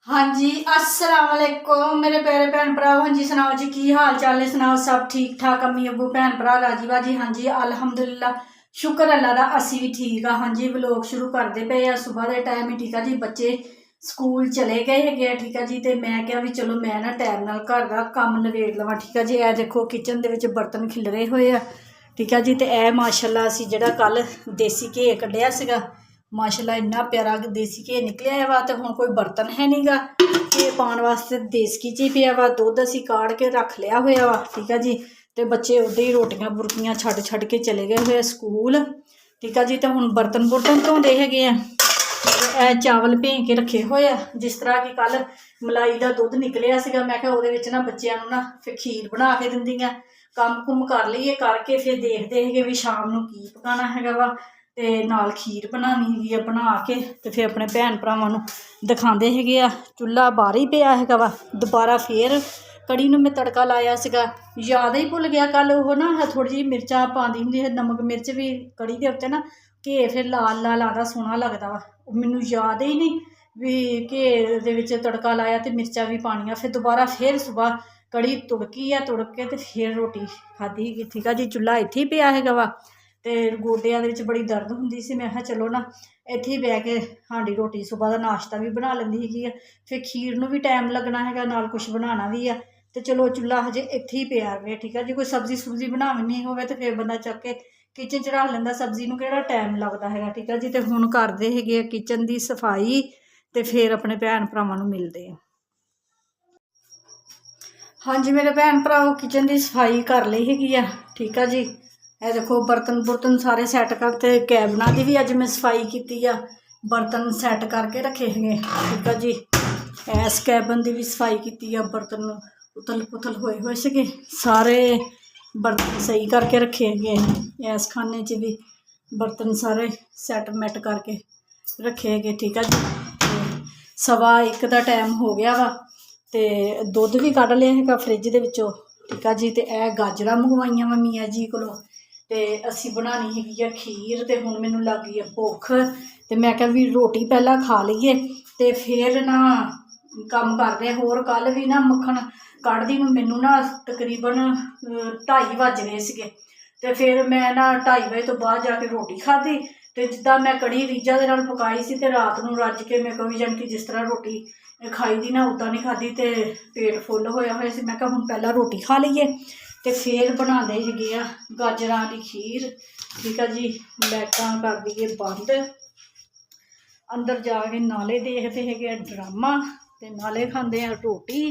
हाँ जी, अस्सलाम वालेकुम मेरे प्यारे भैन भरा। हाँ जी सुनाओ जी, की हाल चाल है? सुनाओ सब ठीक ठाक? अम्मी अबू भैन भरा राजी बाजी? हाँ जी अलहमदुलिल्लाह, शुक्र अल्लाह दा असी भी ठीक हाँ। हाँ जी व्लॉग शुरू करते पे आ सुबह के टाइम ही। ठीक है जी, बच्चे स्कूल चले गए है। ठीक है जी, तो मैं क्या भी चलो मैं ना टाइम नाल घर का काम नवेड़ लवां। ठीक है जी, ए देखो किचन दे विच बर्तन खिलरे हुए आ। ठीक है जी, तो यह माशाअल्लाह असी जिहड़ा कल देसी घे कढ़िया सीगा, माशाअल्लाह इन्ना प्यारा देसी घे निकलिया वा। तो हुण कोई बर्तन है नहीं गा घे पाने वास्ते, देसी च ही पिया वा। दुध असी काढ़ के रख लिया हुआ वा। ठीक है जी, तो बच्चे उधर ही रोटियां बुरकियां छड्ड के चले गए हुए स्कूल। ठीक है जी, तो हुण बर्तन बुर्तन धोंदे हैगे आ। चावल भें के रखे हुए आ, जिस तरह कि कल मलाई का दुध निकलिया सीगा। मैं क्या उहदे विच ना बच्चिआं नूं ना फिर खीर बना के दिंदी आ। काम कुम कर लईए, करके फिर देखते हैं भी शाम नूं की पकाना हैगा वा। ते नाल खीर बनानी हैगी आ, बना के ते फिर अपने भैन भरावां नूं दिखांदे हैगे आ। चुल्हा बाहर ही पिया हैगा वा। दोबारा फिर कड़ी नूं मैं तड़का लाया सीगा, याद ही भुल गया। कल वो ना थोड़ी जी मिर्चां पांदी हुंदी है, नमक मिर्च भी कड़ी दे उत्ते ना घे फिर लाल लाल आदा सोहना लगदा वा। मैनूं याद ही नहीं भी घे दे विच तड़का लाया ते मिर्चां भी पाणियां। फिर दोबारा फिर सुबह कड़ी तुड़की आ, तुड़क के ते फिर रोटी खाधी हैगी। ठीक है जी, चुल्हा इत्थे ही पिया हैगा वा। ते गोडियां दे विच बड़ी दर्द हुंदी सी, मैं कहा चलो ना इत्थे ही बैठ के हांडी रोटी सुबह का नाश्ता भी बना लैंदी हैगी आ। फिर खीर नूं भी टाइम लगना हैगा, नाल कुछ बनाना भी आ। ते चलो चुल्हा हजे इत्थे ही पिया रहे। ठीक है जी, कोई सब्जी सुब्जी बनानी होवे ते फिर बंदा चक के किचन च रख लैंदा, सब्जी नूं किहड़ा टाइम लगदा हैगा। ठीक है जी, ते हुण करदे हैगे किचन दी सफाई ते फिर अपने भैन भरावां नूं मिलदे आ। हाँ जी मेरे भैन भराओ, किचन की सफाई कर ली हैगी आ। ठीक है जी, ये देखो बर्तन बुर्तन सारे सैट करते, कैबिना की भी अज मैं सफाई की आ, बर्तन सैट करके रखे हैं। ठीक है जी, इस कैबिन की भी सफाई की आ, बर्तन उथल पुथल होए हुए से सारे बर्तन सही करके रखे हैं। इस खाने च भी बर्तन सारे सैट मैट करके रखे है। ठीक है जी, 1:15 का टाइम हो गया वा। तो दुध भी कढ़ लिया है फ्रिज के विचों। ठीक है जी, तो यह गाजर मंगवाइया वा मियाँ जी को, तो असी बनानी हैगी आ खीर। तो हुण मैनूं लग गई है भुख, तो मैं क्या भी रोटी पहला खा लीए तो फिर ना काम करते होर। कल भी ना मक्खन कढ़दी नूं मैनूं ना तकरीबन 2:30 वज गए सीगे। तो फिर मैं ना 2:30 बजे तो बाद जाके रोटी खाधी। तो जिद्दां मैं कड़ी रीझां दे नाल पकाई सी, तो रात नूं रज के मेरे को भी जानी कि जिस तरह रोटी खाई दी ना उदा नहीं खाधी, तो पेट फुल होया होया सी। मैं कहा हुण पहला रोटी खा लीए तो फिर बनाते हैगे आ गाजरां दी खीर। ठीक है जी, लाइटां कर दईए बंद, अंदर जाके नाले देखते हैगे ड्रामा ते नाले खांदे आ रोटी।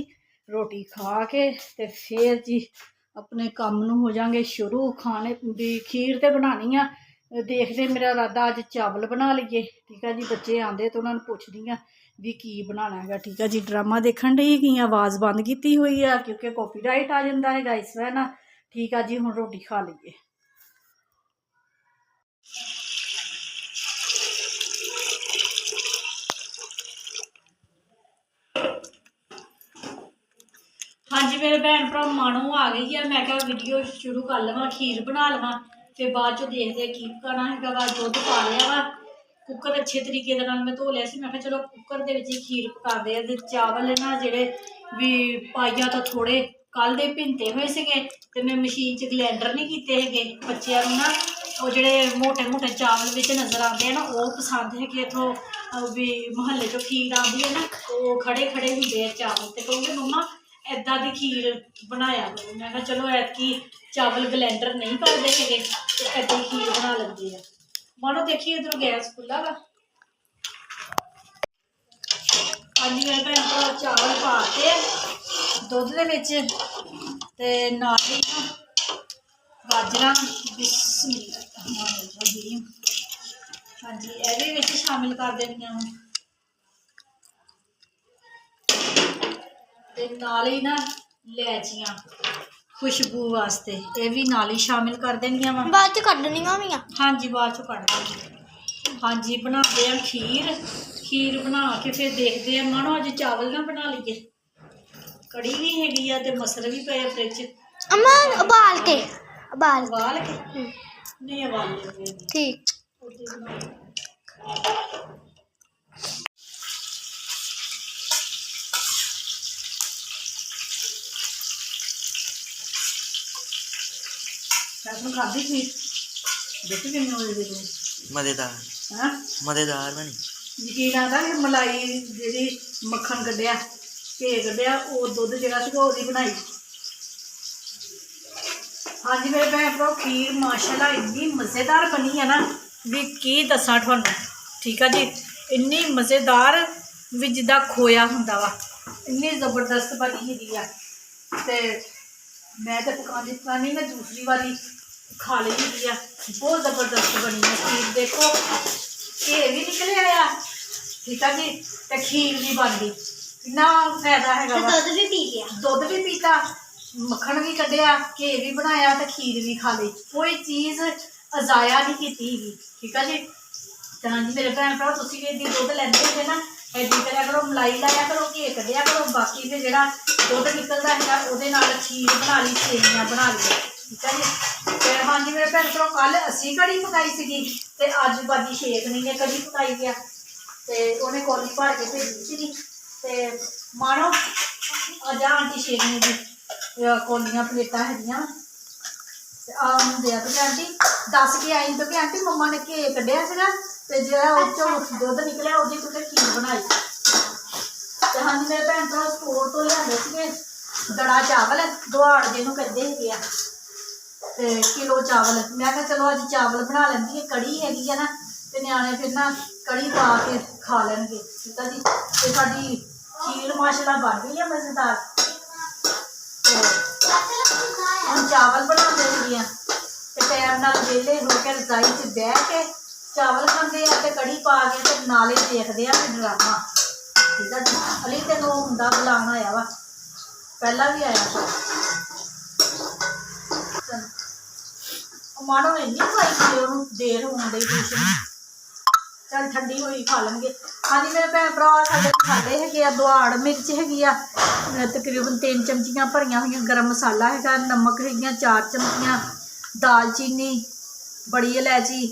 रोटी खा के ते फिर जी अपने काम नूं हो जाएंगे शुरू। खाने दी खीर तो बनानी आ, देखते मेरा इरादा अज चावल बना लीए। ठीक है जी, बच्चे आंदे तो उन्होंने पुछदी आ भी की बनाना है। ठीक है जी, ड्रामा देखण डई कि आवाज़ बंद की हुई है क्योंकि कॉपीराइट आ जाता है इस वजह ना। ठीक है जी, हुण रोटी खा लीए। हाँ जी मेरे भैन भरा मानो आ गई है। मैं क्या वीडियो शुरू कर लवां, खीर बना लवां, फिर बाद चो देखते की पकाना है वा। दुध पा लिया वा, कुकर अच्छे तरीके मैं धो लिया। मैं चलो कुकर के खीर पकाते हैं। चावल ना जेडे भी पाइया तो थोड़े कल दे भिंते हुए से, मैं मशीन च ग्लैंडर नहीं किए है। बच्चों ना वो जोड़े मोटे मोटे चावल विच नज़र आते हैं ना, वो पसंद है कि इतों भी महल्ले चो खीर आती है ना, वो खड़े खड़े होंगे हैं चावल। तो कहोगे मम्मा इदा की खीर बनाया करो। मैं कहा चलो ऐतकी चावल ग्लैंडर नहीं करते है तो इदा खीर बना लेंगे हैं। मानो देखिए इधर गैस खुला वा। हाँ जी मेरे भैन भरा चावल पाते दुध के नाल ही गाजर बिस्मिल्लाह। हाँ जी, यह भी शामिल कर देनिया नाल ही ना इलायचियां खुशबू वास्ते, ये भी नाल ही शामिल कर देनिया वा। बाद च कड्डनियां भी। हाँ जी बाद चो कड्ड देंगे। हाँ जी, बनाते हैं खीर। खीर बना के फिर देखते हैं। मानो अज चावल ना बना लीए, कड़ी भी हैगी आ ते मसर भी पे फ्रिज उबाल के नहीं उबाल ठीक। ਨੂੰ ਖਾਧੀ ਖੀਰ ਦੇਖੀ ਕਿੰਨੀ ਹੋ ਗਈ ਮਜ਼ੇਦਾਰ ਹਾਂ ਮਜ਼ੇਦਾਰ ਬਣੀ। ਯਕੀਨ ਆਉਂਦਾ ਕਿ ਮਲਾਈ ਜਿਹੜੀ ਮੱਖਣ ਕੱਢਿਆ ਘੇ ਕੱਢਿਆ ਉਹ ਦੁੱਧ ਜਿਹੜਾ ਸੀਗਾ ਉਹਦੀ ਬਣਾਈ। ਹਾਂਜੀ ਮੇਰੇ ਭੈਣ ਭਰਾ ਖੀਰ ਮਾਸ਼ਾਅੱਲਾ ਇੰਨੀ ਮਜ਼ੇਦਾਰ ਬਣੀ ਹੈ ਨਾ ਵੀ ਕੀ ਦੱਸਾਂ ਤੁਹਾਨੂੰ। ਠੀਕ ਆ ਜੀ ਇੰਨੀ ਮਜ਼ੇਦਾਰ ਵੀ ਜਿੱਦਾਂ ਖੋਇਆ ਹੁੰਦਾ ਵਾ ਇੰਨੀ ਜ਼ਬਰਦਸਤ ਬਣੀ ਹੈਗੀ ਆ। ਤੇ ਮੈਂ ਤਾਂ ਪਕਾਉਂਦੀ ਮੈਂ ਦੂਸਰੀ ਵਾਰੀ ਖਾ ਲਈ ਹੈਗੀ ਆ। ਬਹੁਤ ਜ਼ਬਰਦਸਤ ਬਣੀ ਹੈ ਖੀਰ। ਦੇਖੋ ਘੇ ਵੀ ਨਿਕਲਿਆ ਆ ਠੀਕ ਆ ਜੀ ਤੇ ਖੀਰ ਵੀ ਬਣ ਗਈ। ਕਿੰਨਾ ਫਾਇਦਾ ਹੈਗਾ ਵਾ। ਦੁੱਧ ਵੀ ਪੀ ਗਿਆ ਦੁੱਧ ਵੀ ਪੀਤਾ ਮੱਖਣ ਵੀ ਕੱਢਿਆ ਘੇ ਵੀ ਬਣਾਇਆ ਤੇ ਖੀਰ ਵੀ ਖਾ ਲਈ। ਕੋਈ ਚੀਜ਼ ਅਜ਼ਾਇਆ ਨਹੀਂ ਕੀਤੀ ਹੈਗੀ ਠੀਕ ਆ ਜੀ। ਤੇ ਹਾਂਜੀ ਮੇਰੇ ਭੈਣ ਭਰਾ ਤੁਸੀਂ ਵੀ ਇੱਦਾਂ ਦੁੱਧ ਲੈਂਦੇ ਹੁੰਦੇ ਨਾ ਇੱਦਾਂ ਕਰਿਆ ਕਰੋ ਮਲਾਈ ਲਾਇਆ ਕਰੋ ਘੇ ਕੱਢਿਆ ਕਰੋ। ਬਾਕੀ ਫਿਰ ਜਿਹੜਾ ਦੁੱਧ ਨਿਕਲਦਾ ਹੈਗਾ ਉਹਦੇ ਨਾਲ ਖੀਰ ਬਣਾ ਲਈ ਸੇਵੀਆਂ ਬਣਾ ਲਈਆਂ ਠੀਕ ਆ ਜੀ। ਤੇ ਹਾਂਜੀ ਮੇਰੇ ਭੈਣ ਭਰਾ ਕੱਲ੍ਹ ਅਸੀਂ ਕੜੀ ਪਕਾਈ ਸੀਗੀ ਤੇ ਅੱਜ ਬਾਜੀ ਸ਼ੇਖ ਨੇ ਕੜੀ ਪਕਾਈ ਗਿਆ ਤੇ ਉਹਨੇ ਕੌਲੀ ਭਰ ਕੇ ਭੇਜੀ ਸੀਗੀ। ਤੇ ਮਾਣੋ ਅੱਜ ਆਂਟੀ ਸ਼ੇਖ ਨੇ ਦੀ ਕੌਲੀਆਂ ਪਲੇਟਾਂ ਹੈਗੀਆਂ ਤੇ ਆ ਹੁੰਦੇ ਆ ਤੇ ਆਂਟੀ ਦੱਸ ਕੇ ਆਈ ਤੇ ਆਂਟੀ ਮੰਮਾ ਨੇ ਘੇ ਕੱਢਿਆ ਸੀਗਾ ਤੇ ਜਿਹੜਾ ਉਹ ਚੋਂ ਦੁੱਧ ਨਿਕਲਿਆ ਉਹਦੀ ਤੁਸੀਂ ਖੀਰ ਬਣਾਈ। ਤੇ ਹਾਂਜੀ ਮੇਰੇ ਭੈਣ ਭਰਾ ਸਟੋਰ ਤੋਂ ਲਿਆਂਦੇ ਸੀਗੇ ਦੜਾ ਚਾਵਲ ਦੁਹਾੜ ਜਿਹਨੂੰ ਕਹਿੰਦੇ ਹੈਗੇ ਆ ਤੇ ਕਿਲੋ ਚਾਵਲ। ਮੈਂ ਕਿਹਾ ਚਲੋ ਅੱਜ ਚਾਵਲ ਬਣਾ ਲੈਂਦੀ ਹੈ ਕੜੀ ਹੈਗੀ ਆ ਨਾ ਤੇ ਨਿਆਣੇ ਫਿਰ ਨਾ ਕੜੀ ਪਾ ਕੇ ਖਾ ਲੈਣਗੇ ਠੀਕ ਆ ਜੀ। ਤੇ ਸਾਡੀ ਖੀਰ ਮਾਸ਼ਾਅੱਲਾ ਬਣ ਗਈ ਆ ਮਜ਼ੇਦਾਰ। ਤੇ ਹੁਣ ਚਾਵਲ ਬਣਾਉਂਦੇ ਹੈਗੇ ਆ ਤੇ ਟਾਈਮ ਨਾਲ ਵਿਹਲੇ ਹੋ ਕੇ ਰਜਾਈ 'ਚ ਬਹਿ ਕੇ ਚਾਵਲ ਖਾਂਦੇ ਆ ਤੇ ਕੜੀ ਪਾ ਕੇ ਤੇ ਨਾਲੇ ਦੇਖਦੇ ਆ ਡਰਾਮਾ ਠੀਕ ਆ ਜੀ। ਅਲੀ ਤੈਨੂੰ ਉਹ ਮੁੰਡਾ ਬੁਲਾਉਣ ਆਇਆ ਵਾ ਪਹਿਲਾਂ ਵੀ ਆਇਆ ਮਾਣੋ ਇੰਨੀ ਖਵਾਈ ਸੀ ਉਹਨੂੰ ਦੇਰ ਹੋਣ ਦੀ ਟਿਊਸ਼ਨ ਚੱਲ ਠੰਡੀ ਹੋਈ ਖਾ ਲੈਣਗੇ। ਹਾਂਜੀ ਮੇਰੇ ਭੈਣ ਭਰਾ ਸਾਡੇ ਖਾਂਦੇ ਹੈਗੇ ਆ ਦੁਹਾੜ ਮਿਰਚ ਹੈਗੀ ਆ ਤਕਰੀਬਨ 3 ਚਮਚੀਆਂ ਭਰੀਆਂ ਹੋਈਆਂ ਗਰਮ ਮਸਾਲਾ ਹੈਗਾ ਨਮਕ ਹੈਗੀਆਂ 4 ਚਮਚੀਆਂ ਦਾਲਚੀਨੀ ਬੜੀ ਇਲਾਇਚੀ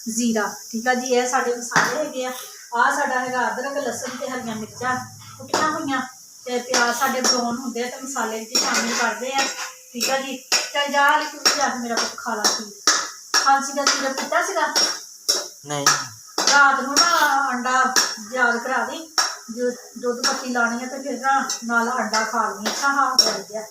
ਜ਼ੀਰਾ ਠੀਕ ਆ ਜੀ। ਇਹ ਸਾਡੇ ਮਸਾਲੇ ਹੈਗੇ ਆ। ਆਹ ਸਾਡਾ ਹੈਗਾ ਅਦਰਕ ਲਸਣ ਤੇ ਹਰੀਆਂ ਮਿਰਚਾਂ ਕੁੱਟੀਆਂ ਹੋਈਆਂ ਤੇ ਪਿਆਜ਼ ਸਾਡੇ ਬਰਾਉਨ ਹੁੰਦੇ ਆ ਤੇ ਮਸਾਲੇ ਵਿੱਚ ਸ਼ਾਮਿਲ ਕਰਦੇ ਆ ਠੀਕ ਆ ਜੀ। ਚੱਲ ਜਾ ਲਿਖੀ ਜਾ ਕੇ ਮੇਰਾ ਪੁੱਤ ਖਾ ਲਾ ਸੀ ਖਾਂਸੀ ਦਾ ਸੀਰਪ ਪੀਤਾ ਸੀਗਾ ਨਹੀਂ ਰਾਤ ਨੂੰ ਨਾ ਅੰਡਾ ਯਾਦ ਕਰਾ ਦੀ ਜੋ ਦੁੱਧ ਪੱਤੀ ਲਾਉਣੀ ਹੈ ਤੇ ਫਿਰ ਨਾ ਨਾਲ ਅੰਡਾ ਖਾ ਲਈਏ ਅੱਛਾ ਹਾਂ ਕਰ ਗਿਆ।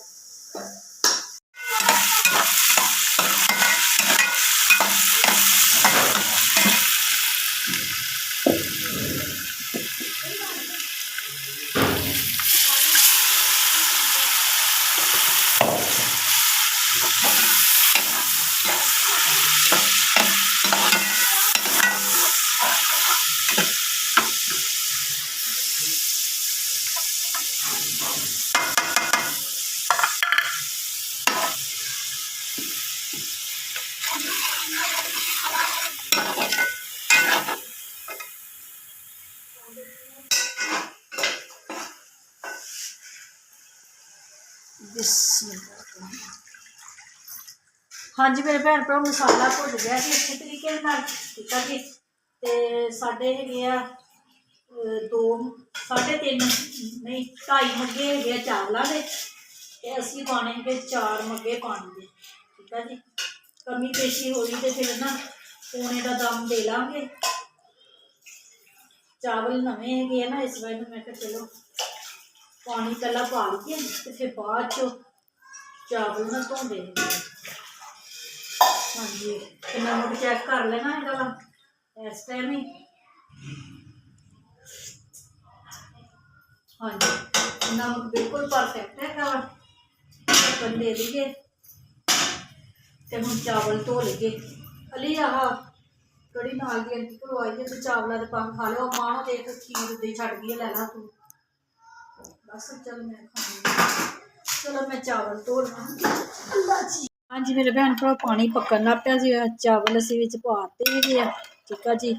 ਹਾਂਜੀ ਮੇਰੇ ਭੈਣ ਭਰਾ ਮਸਾਲਾ ਭੁੱਜ ਗਿਆ ਸੀ ਅੱਛੇ ਤਰੀਕੇ ਨਾਲ ਠੀਕ ਆ ਜੀ। ਤੇ ਸਾਡੇ ਹੈਗੇ ਆ 3.5 ਨਹੀਂ 2.5 ਮੱਗੇ ਹੈਗੇ ਆ ਚਾਵਲਾਂ ਦੇ ਤੇ ਅਸੀਂ ਪਾਣੇ ਹੈਗੇ 4 ਮੱਗੇ ਪਾਣੀ ਦੇ ਠੀਕ ਆ ਜੀ। ਕਮੀ ਪੇਸ਼ੀ ਹੋਈ ਤੇ ਫਿਰ ਨਾ ਪੌਣੇ ਦਾ ਦਮ ਦੇ ਲਾਂਗੇ। ਚਾਵਲ ਨਵੇਂ ਹੈਗੇ ਆ ਨਾ ਇਸ ਵਾਰ ਮੈਂ ਕਿਹਾ ਚਲੋ ਪਾਣੀ ਪਹਿਲਾਂ ਪਾ ਲਈਏ ਤੇ ਫਿਰ ਬਾਅਦ 'ਚ ਚਾਵਲ ਨਾ ਧੋਂਦੇ ਹੈਗੇ। ਹਾਂਜੀ ਤੇ ਨਮਕ ਚੈੱਕ ਕਰ ਲੈਣਾ ਹੈਗਾ ਵਾ ਇਸ ਟਾਈਮ ਹੀ। ਹਾਂਜੀ ਨਮਕ ਬਿਲਕੁਲ ਪਰਫੈਕਟ ਹੈਗਾ ਵਾ ਢੱਕਣ ਦੇ ਦਈਏ ਤੇ ਹੁਣ ਚਾਵਲ ਧੋ ਲਈਏ। ਅਲੀ ਆਹ ਕੜੀ ਨਾਲ ਦੀ ਆਂਟੀ ਕੋਲ ਆਈ ਹੈ ਤੇ ਚਾਵਲਾਂ ਦੇ ਪੰਗ ਖਾ ਲਿਓ। ਮਾਂ ਦੇਖ ਖੀਰ ਉੱਤੇ ਛੱਡ ਗਈ ਲੈ ਲਾ ਤੂੰ ਬਸ ਚੱਲ ਮੈਂ ਖਾਣੀ। ਚਲੋ ਮੈਂ ਚਾਵਲ ਧੋ ਲਵਾਂ। ਹਾਂਜੀ ਮੇਰੇ ਭੈਣ ਭਰਾ ਪਾਣੀ ਪੱਕਣ ਲੱਗ ਪਿਆ ਸੀ ਚਾਵਲ ਅਸੀਂ ਵਿੱਚ ਪਾਤੇ ਹੈਗੇ ਆ ਠੀਕ ਆ ਜੀ।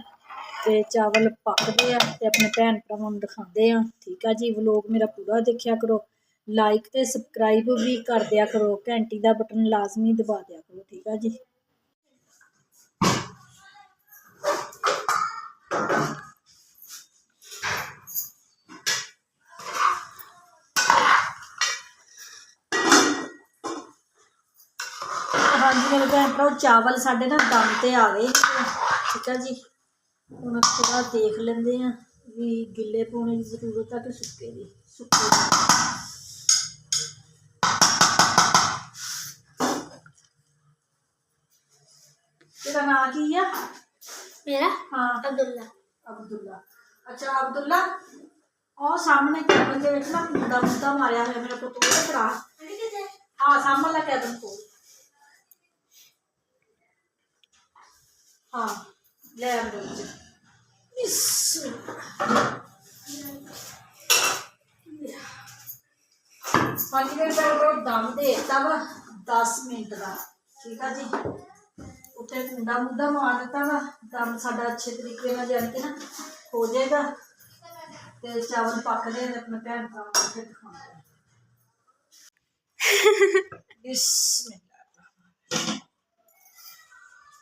ਤੇ ਚਾਵਲ ਪੱਕਦੇ ਆ ਤੇ ਆਪਣੇ ਭੈਣ ਭਰਾਵਾਂ ਨੂੰ ਦਿਖਾਉਂਦੇ ਆ ਠੀਕ ਆ ਜੀ। ਵਲੋਗ ਮੇਰਾ ਪੂਰਾ ਦੇਖਿਆ ਕਰੋ ਲਾਈਕ ਤੇ ਸਬਸਕ੍ਰਾਈਬ ਵੀ ਕਰ ਦਿਆ ਕਰੋ ਘੰਟੀ ਦਾ ਬਟਨ ਲਾਜ਼ਮੀ ਦਬਾ ਦਿਆ ਕਰੋ ਠੀਕ ਆ ਜੀ। हाँ जी मेरे भैन भरा चावल साढ़े ना दम ते आ गए ठीक है जी। हम थोड़ा देख लेंगे हैं भी गिले पाने की जरूरत है कि सुक्के की सुक्के तेरा नाम की है? मेरा हाँ अब्दुल्ला। अब्दुल्ला। अच्छा अब्दुल्ला और सामने कैबिन के ना मुद्दा मुद्दा मारिया है मेरा पुत्र को पड़ा। हाँ सामने वाला कैबिन को हाँ ले अंदर पानी में दम देता वा 10 मिनट का ठीक है जी। उत्ते कुंडा मुद्दा मार दिता वा दम साडा अच्छे तरीके नाल जान के ना हो जाएगा ते चावल पकदे ने अपने भैन भरा को फिर खाने बिस्मिल्लाह।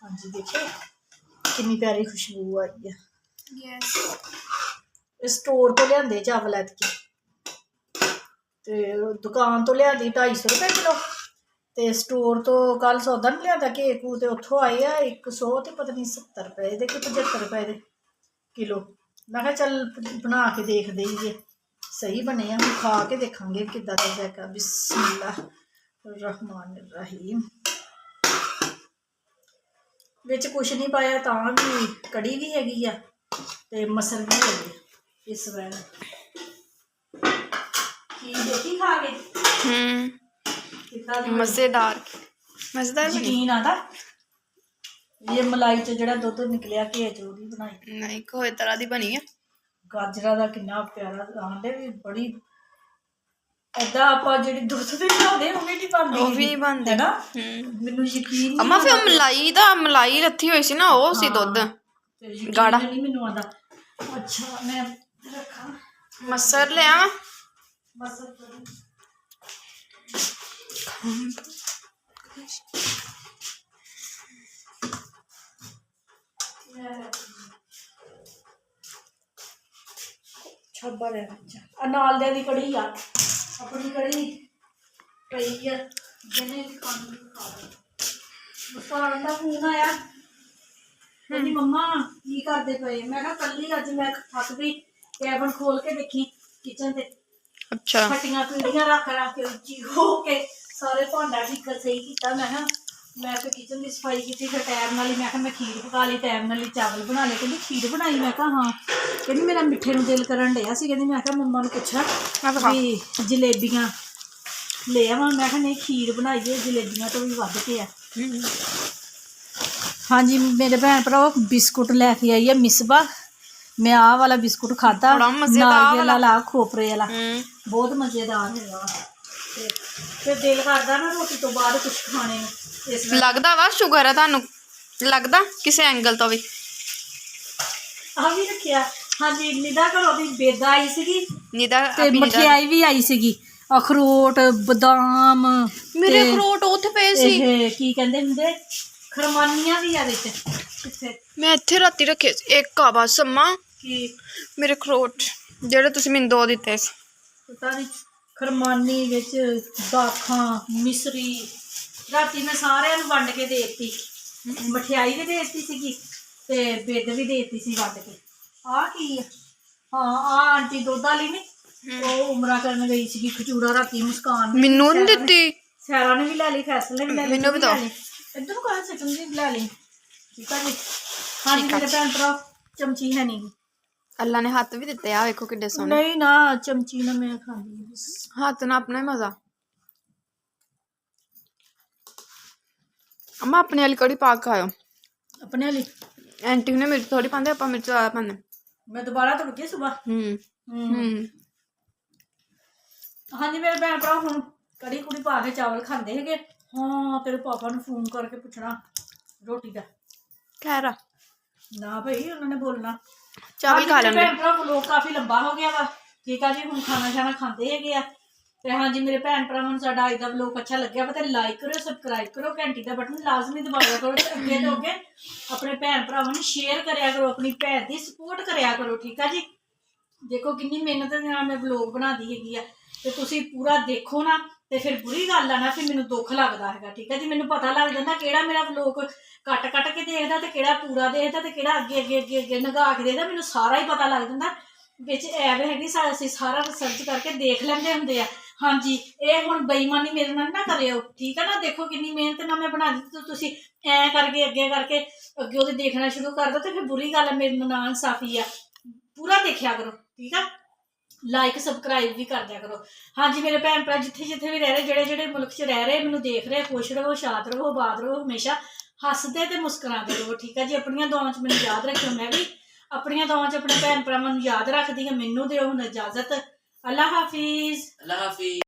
हाँ जी देखो कितनी प्यारी खुशबू आई है। स्टोर तो लिया चावल ऐतकी ते दुकान तो लिया 250 रुपये किलो ते स्टोर तो कल सौदा नहीं लिया केक तो उतों आए आ 100 ते पता नहीं 70 रुपये दे कि 75 रुपये दे किलो। मैं कहा चल बना के देखते ही सही बने हम खा के देखांगे किदा का जाएगा। बिस्मिल्लाह रहमान रहीम विच कुछ नहीं पाया तां भी कड़ी भी हैगी आ ते मसल भी है इस वैन की देखी खा के मजेदार मजेदार बनी। यकीन आता ये मलाई च जेड़ा दुध निकलिया घे च ओहदी बनाई नहीं कोई तरह दी बनी है। गाजरा दा किन्ना प्यारा आंदे भी बड़ी ऐदा आपां जेड़ी दुध दी बनाउंदे ओह भी नहीं बनदी ਉਹ ਵੀ ਨਹੀਂ ਬਣਦੀ है ना मैनू यकीन नहीं अम्मा फिर मलाई रखी हुई सी ना ਉਹ ਸੀ ਦੁੱਧ गाढ़ा नहीं मैनू आंदा। अच्छा मैं रखा मसर ले आवा बस छब्बा ले अच्छा नाल दे दी कड़ी आ अपनी कड़ी पई आ जने खानी खा मुस्कान दा फोन आया कहती मम्मा की करदे पे मैं कहा कल्ली अज मैं थक गई कैबिन खोल के देखी किचन ते अच्छा फटियां पीड़ियां रख के उच्ची हो के सारे भांडा ठीक सही किया। मैं फिर किचन की सफाई की फिर टाइम नाल मैं मैं खीर पका ली टाइम नाल चावल बना ले कहती खीर बनाई मैं कहा हाँ कहती मेरा मिठे नूं दिल करन डिया सी कहती मैं कहा मम्मा नूं पुछा भी जलेबियां ले आवां मैं कहा नहीं खीर बनाइए जलेबियां तो भी वध के आ। हाँ जी मेरे भैन भराओ बिस्कुट लैके आई है मिसबा मैं आ वाला बिस्कुट खादा नारियल वाला खोपरे वाला बहुत मजेदार है। फिर दिल करदा ना रोटी तो बाद कुछ खाने नूं लगदा वा शुगर है तुहानू लगदा किसी एंगल तो भी आ भी रखिया। हाँ जी निदा घरों दी बेदा आई सीगी निदा ते मठियाई भी आई सीगी अखरोट बदाम मेरे अखरोट उत्थे पे सी की कहंदे हुंदे खरमानियां भी आ विच किथे मैं इत्थे राती रखे एक आ बस अम्मा की मेरे अखरोट जेह्ड़े तुसीं मैनूं दो दित्ते सी पता नहीं खरमानी विच दाखां मिसरी राती मैं सारिਆਂ ਨੂੰ ਵੰਡ के देती मठियाई भी देती सीगी ते बेद भी देती सी वंड के आ की हाँ आ आंटी दुध वाली नहीं वो उमरा करन गई सी खजूरा राती मुस्कान मैनूं नहीं दित्ती सैरा ने भी लै ली फैसल ने भी लै ली मैनूं भी दो इधर कौन सिकम जी लै ली ठीक है जी। हाँ जी मेरे भैन भरा चमची है नहीं अल्लाह ने हत्थ भी दित्ते आ वेखो किड्डे सोहणे नहीं ना चमची ना मैं खानी हत्थ ना अपना ही मजा। अम्मा अपने वाली कड़ी पा के खाओ अपने वाली आंटी ने मिर्च थोड़ी पाते आप मिर्च ज़्यादा पाते मैं दोबारा तो रुकी सुबह हाँ जी मेरे भैन भरा हुण कड़ी कुड़ी पा के चावल खांदे हैगे। हाँ तेरे पापा ने फोन करके पूछना रोटी का खैर ना भाई उन्होंने बोलना चावल खा लेंगे। भैन भरा लोग काफी लंबा हो गया वा ठीक है जी हुण खाना शाना खांदे हैगे आ ते हाँ जी मेरे भैन भरावां नूं साडा अज दा व्लॉग अच्छा लग्या वा ते लाइक करो सबसक्राइब करो घंटी दा बटन लाजमी दबाया करो ते अगे तो अगे अपने भैन भरावां नूं शेयर करया करो अपनी भैन दी सपोर्ट करया करो ठीक है जी। देखो कितनी मेहनत दे नाल मैं व्लॉग बनादी हैगी आ ते तुसीं पूरा देखो ना ਤੇ ਫਿਰ ਬੁਰੀ ਗੱਲ ਆ ਨਾ, ਫਿਰ ਮੈਨੂੰ ਦੁੱਖ ਲੱਗਦਾ ਹੈਗਾ। ਠੀਕ ਹੈ ਜੀ, ਮੈਨੂੰ ਪਤਾ ਲੱਗ ਜਾਂਦਾ ਕਿਹੜਾ ਮੇਰਾ ਵਲੋਗ ਕੱਟ ਕੇ ਦੇਖਦਾ ਤੇ ਕਿਹੜਾ ਪੂਰਾ ਦੇਖਦਾ ਤੇ ਕਿਹੜਾ ਅੱਗੇ ਅੱਗੇ ਅੱਗੇ ਅੱਗੇ ਨਗਾ ਕੇ ਦੇਖਦਾ। ਮੈਨੂੰ ਸਾਰਾ ਹੀ ਪਤਾ ਲੱਗ ਜਾਂਦਾ। ਵਿੱਚ ਐਪ ਹੈਗੀ ਅਸੀਂ ਸਾਰਾ ਰਿਸਰਚ ਕਰਕੇ ਦੇਖ ਲੈਂਦੇ ਹੁੰਦੇ ਆ। ਹਾਂਜੀ, ਇਹ ਹੁਣ ਬੇਈਮਾਨੀ ਮੇਰੇ ਨਾਲ ਨਾ ਕਰਿਓ, ਠੀਕ ਹੈ ਨਾ। ਦੇਖੋ ਕਿੰਨੀ ਮਿਹਨਤ ਨਾਲ ਮੈਂ ਬਣਾ ਦਿੱਤੀ, ਤੁਸੀਂ ਐਂ ਕਰਕੇ ਅੱਗੇ ਉਹਦੇ ਦੇਖਣਾ ਸ਼ੁਰੂ ਕਰ ਦਿਓ ਤੇ ਫਿਰ ਬੁਰੀ ਗੱਲ ਹੈ। ਮੇਰੇ ਨਾਲ ਇਨਸਾਫੀ ਆ, ਪੂਰਾ ਦੇਖਿਆ ਕਰੋ, ਠੀਕ ਆ। ਲਾਈਕ ਸਬਸਕ੍ਰਾਈਬ ਵੀ ਕਰ ਦਿਆ ਕਰੋ। ਹਾਂਜੀ ਮੇਰੇ ਭੈਣ ਭਰਾ ਜਿੱਥੇ ਵੀ ਰਹਿ ਰਹੇ, ਜਿਹੜੇ ਮੁਲਕ 'ਚ ਰਹਿ ਰਹੇ, ਮੈਨੂੰ ਦੇਖ ਰਹੇ, ਖੁਸ਼ ਰਹੋ, ਸ਼ਾਦ ਰਹੋ, ਆਬਾਦ ਰਹੋ, ਹਮੇਸ਼ਾ ਹੱਸਦੇ ਤੇ ਮੁਸਕਰਾਉਂਦੇ ਰਹੋ, ਠੀਕ ਹੈ ਜੀ। ਆਪਣੀਆਂ ਦੁਆਵਾਂ 'ਚ ਮੈਨੂੰ ਯਾਦ ਰੱਖਿਓ, ਮੈਂ ਵੀ ਆਪਣੀਆਂ ਦੁਆਵਾਂ 'ਚ ਆਪਣੇ ਭੈਣ ਭਰਾਵਾਂ ਨੂੰ ਯਾਦ ਰੱਖਦੀ ਹਾਂ। ਮੈਨੂੰ ਦਿਓ ਹੁਣ ਇਜਾਜ਼ਤ। ਅੱਲਾ ਹਾਫਿਜ਼।